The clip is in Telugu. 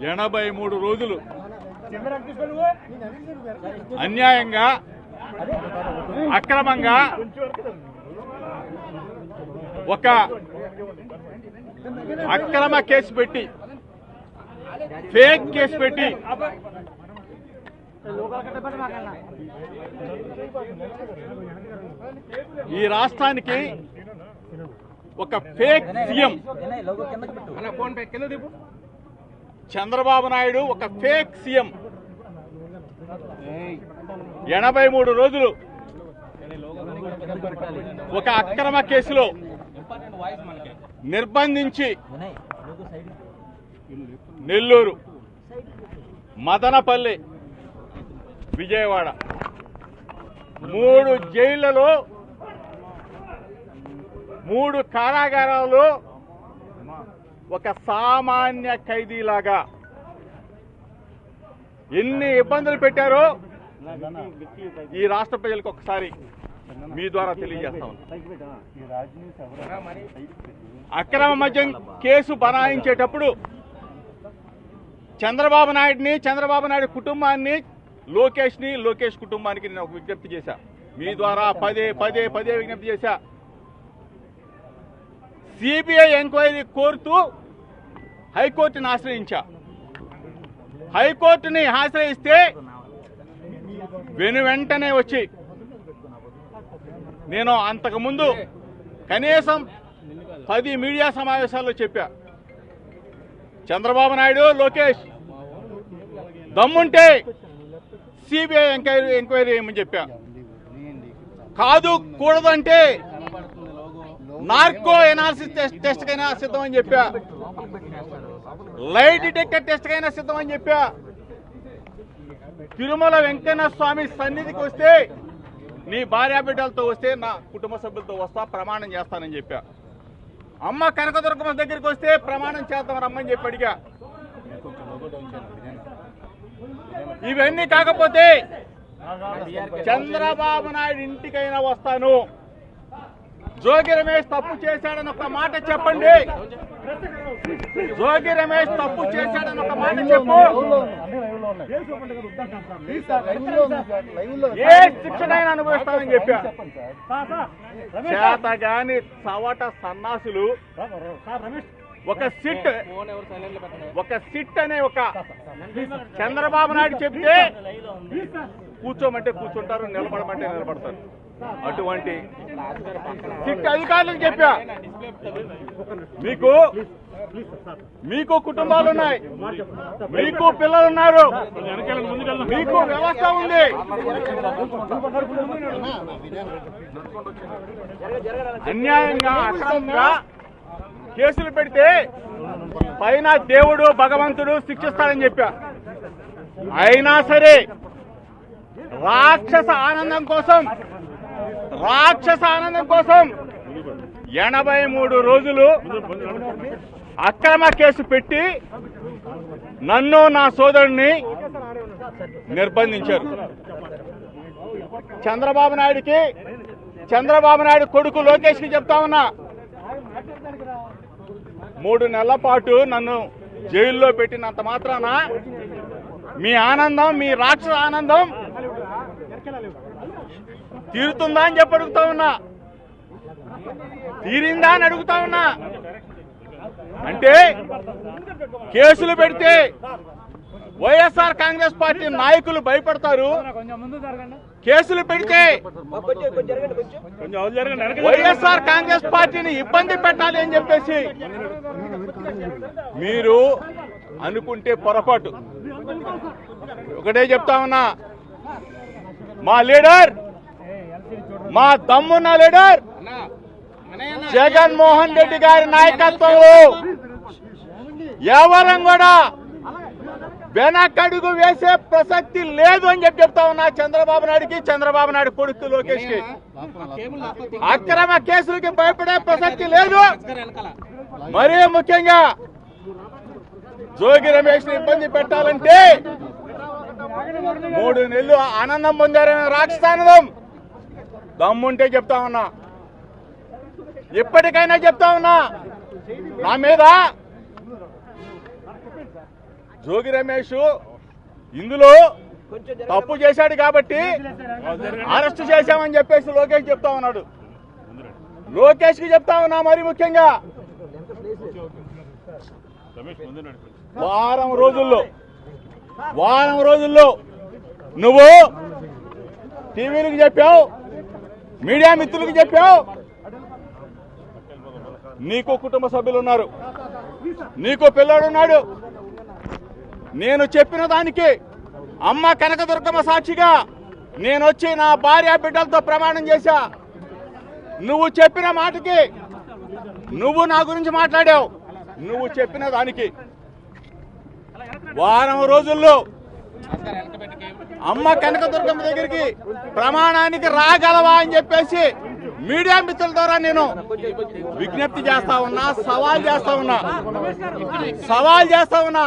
83 రోజులు అన్యాయంగా అక్రమంగా ఒక అక్రమ కేసు పెట్టి ఫేక్ కేసు పెట్టి ఈ రాష్ట్రానికి ఒక ఫేక్ సీఎం చంద్రబాబు నాయుడు ఒక ఫేక్ సీఎం 83 రోజులు ఒక అక్రమ కేసులో నిర్బంధించి నెల్లూరు, మదనపల్లి, విజయవాడ 3 జైళ్లలో 3 కారాగారాలు ఒక సామాన్య ఖైదీలాగా ఎన్ని ఇబ్బందులు పెట్టారో ఈ రాష్ట్ర ప్రజలకు ఒకసారి మీ ద్వారా తెలియజేస్తా ఉన్నా. అక్రమ మద్యం కేసు బనాయించేటప్పుడు చంద్రబాబు నాయుడు కుటుంబాన్ని, లోకేష్ కుటుంబానికి నేను ఒక విజ్ఞప్తి చేశా. మీ ద్వారా పదే విజ్ఞప్తి చేశా. సిబిఐ ఎంక్వైరీ కోరుతూ హైకోర్టుని ఆశ్రయించా. హైకోర్టుని ఆశ్రయిస్తే వెంటనే వచ్చి నేను అంతకుముందు కనీసం 10 మీడియా సమావేశాల్లో చెప్పా, చంద్రబాబు నాయుడు, లోకేష్ దమ్ముంటే సిబిఐ ఎంక్వైరీ చేయమని చెప్పా. కాదు కూడదంటే నార్కో ఎనాలిసిస్ టెస్ట్ కైనా సిద్ధమని చెప్పా. లై డిటెక్టర్ టెస్ట్ కైనా సిద్ధమని చెప్పా. తిరుమల వెంకన్న స్వామి సన్నిధికి వస్తే నీ భార్యా బిడ్డలతో వస్తే నా కుటుంబ సభ్యులతో వస్తా, ప్రమాణం చేస్తానని చెప్పా. అమ్మ కనకదుర్గమ్మ దగ్గరికి వస్తే ప్రమాణం చేద్దాం రమ్మని చెప్పి అడిగా. ఇవన్నీ కాకపోతే చంద్రబాబు నాయుడు ఇంటికైనా వస్తాను, జోగి రమేష్ తప్పు చేశాడని ఒక మాట చెప్పండి, జోగి రమేష్ తప్పు చేశాడని ఒక మాట చెప్పు, ఏ శిక్షణైనా అనుభవిస్తానని చెప్పా. చేతగాని చవట సన్నాసులు ఒక సిట్ అనే ఒక చంద్రబాబు నాయుడు చెప్తే కూర్చోమంటే కూర్చుంటారు, నిలబడమంటే నిలబడతారు. అటువంటి సిట్ అధికారులకు చెప్పా, మీకు కుటుంబాలు ఉన్నాయి, మీకు పిల్లలున్నారు, మీకు వ్యవస్థ ఉంది. అన్యాయంగా అక్రమంగా కేసులు పెడితే పైన దేవుడు భగవంతుడు శిక్షిస్తాడని చెప్పా. అయినా సరే రాక్షస ఆనందం కోసం 83 రోజులు అక్రమ కేసు పెట్టి నన్ను, నా సోదరుడిని నిర్బంధించారు. చంద్రబాబు నాయుడు కొడుకు లోకేష్ కి చెప్తా ఉన్నా, 3 నెలల పాటు నన్ను జైల్లో పెట్టినంత మాత్రాన మీ ఆనందం, మీ రాక్షస ఆనందం తీరుతుందా అని చెప్పి అడుగుతా ఉన్నా, తీరిందా అని అడుగుతా ఉన్నా. అంటే కేసులు పెడితే వైఎస్ఆర్ కాంగ్రెస్ పార్టీ నాయకులు భయపడతారు, కేసులు పెడితే వైఎస్ఆర్ కాంగ్రెస్ పార్టీని ఇబ్బంది పెట్టాలి అని చెప్పేసి మీరు అనుకుంటే పొరపాటు. ఒకటే చెప్తా ఉన్నా, మా లీడర్, మా దమ్మున్న లీడర్ జగన్మోహన్ రెడ్డి గారి నాయకత్వంలో ఎవరం కూడా వెనకడుగు వేసే ప్రసక్తి లేదు అని చెప్తా ఉన్నా. చంద్రబాబు నాయుడు కొడుకు లోకేష్ కి అక్రమ కేసులకి భయపడే ప్రసక్తి లేదు. మరీ ముఖ్యంగా జోగి రమేష్ ని ఇబ్బంది పెట్టాలంటే 3 నెలలు ఆనందం పొందారని రాక్షసానందం దమ్ముంటే చెప్తా ఉన్నా, ఇప్పటికైనా చెప్తా ఉన్నా, నా మీద జోగి రమేష్ ఇందులో తప్పు చేశాడు కాబట్టి అరెస్ట్ చేశామని చెప్పేసి లోకేష్ చెప్తా ఉన్నాడు. లోకేష్ కి చెప్తా ఉన్నా మరి ముఖ్యంగా వారం రోజుల్లో నువ్వు టీవీలకు చెప్పావు, మీడియా మిత్రులకు చెప్పావు, నీకు కుటుంబ సభ్యులు ఉన్నారు, నీకు పిల్లాడున్నాడు. నేను చెప్పిన దానికి అమ్మ కనకదుర్గమ్మ సాక్షిగా నేను వచ్చి నా భార్య బిడ్డలతో ప్రమాణం చేశా. నువ్వు చెప్పిన మాటకి నువ్వు నా గురించి మాట్లాడావు. నువ్వు చెప్పిన దానికి వారం రోజుల్లో అమ్మ కనకదుర్గమ్మ దగ్గరికి ప్రమాణానికి రాగలవా అని చెప్పేసి మీడియా మిత్రుల ద్వారా నేను విజ్ఞప్తి చేస్తా ఉన్నా, సవాల్ చేస్తా ఉన్నా.